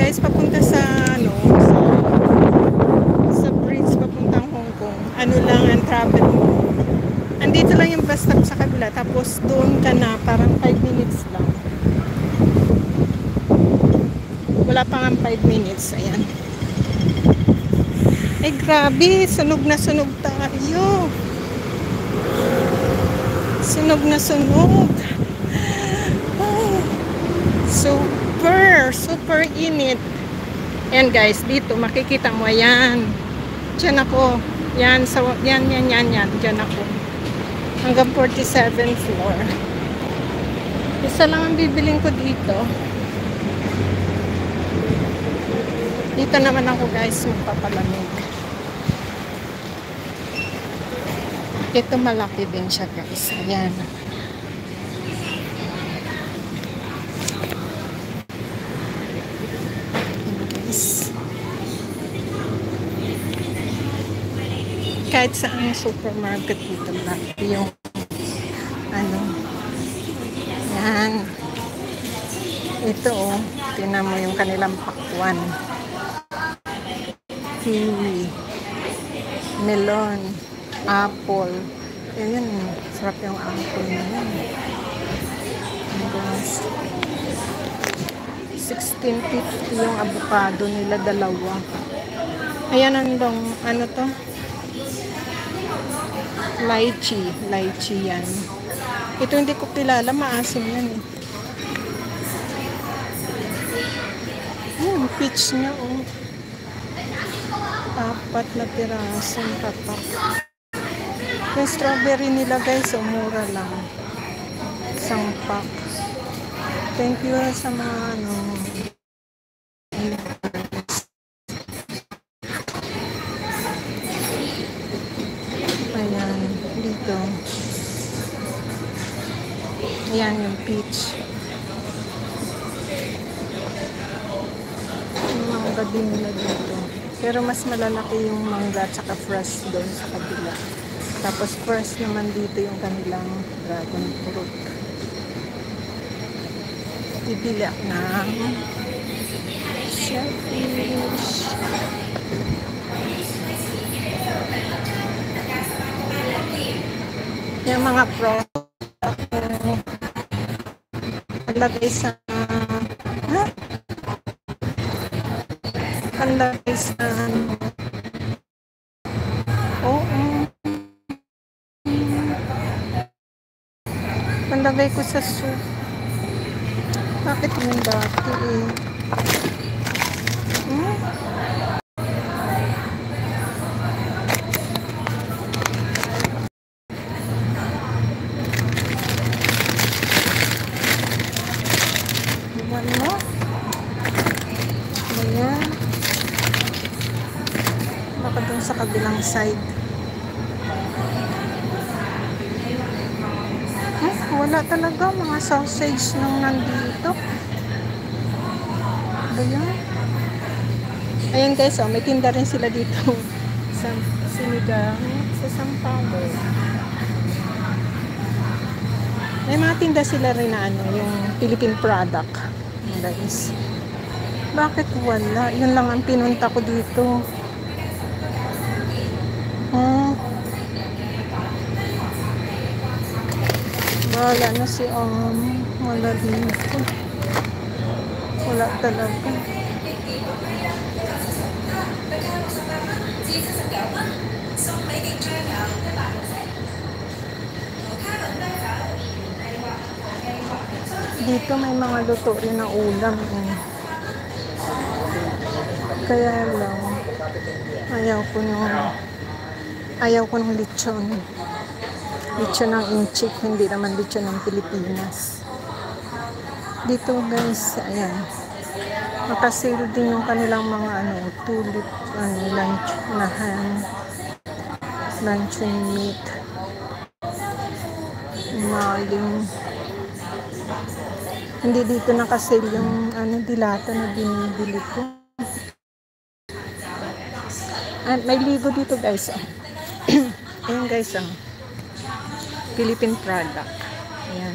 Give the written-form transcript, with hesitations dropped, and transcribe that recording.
guys, papunta sa ano, sa bridge papuntang Hong Kong. Ano lang ang travel mo. Andito lang yung bus stop sa kabila, tapos doon ka na, parang 5 minutes lang. Wala pa nga 5 minutes. Ayan. Ay grabe, sunog na sunog tayo. Sunog na sunog. Oh, super init. Ayan guys, dito makikita mo, ayan. Diyan ako. Yan, diyan ako. Hanggang 47th floor. Isa lang ang bibiling ko dito. Dito naman ako guys, magpapalamig. Ito malaki din siya guys. Ayan. Kahit saan supermarket dito lang yung ano, yan, ito oh, tinan mo yung kanilang pakwan, kiwi, melon, apple, yun, sarap yung apple na yun. 16.50 yung avocado nila, dalawa. Ayan, ano to, lychee yan. Ito hindi ko kilala, maasim yan eh. Peach niya oh. 4 na pirasong tatak. Yung strawberry nila guys, oh, mura lang. Isang pack. Thank you sa mga ano. Ayan, dito. Ayan yung peach. Yung mangga din nila dito. Pero mas malalaki yung mangga at saka fresh doon sa kabila. Tapos fresh naman dito yung kanilang dragon fruit. Bibili ako ng shellfish. Yung mga panlagay sa panlagay sa panlagay ko sa soup. Bakit yung dati eh? Ano? Ayan. Baka dun sa kabilang side. Wala talaga mga sausage nang nandito. Ayan. Ayan guys, oh, may tinda rin sila dito sa sinigang sa Sampalo. May mga tinda sila rin na ano, yung Philippine product. Guys. Bakit wala? Yun lang ang pinunta ko dito. Wala na si wala dito. Wala talaga. Dito may mga luto rin na ulam eh. Kaya lang ayaw ko ng lechon ng inchik, hindi naman lechon ng Pilipinas. Dito guys, ayan, nakasale din yung kanilang mga ano, tulip, lunch na ham, luncheon meat, maling. Hindi dito nakasale yung ano, dilata na binibili ko. At may ligo dito guys. Ayan guys, Philippine product. Ayan.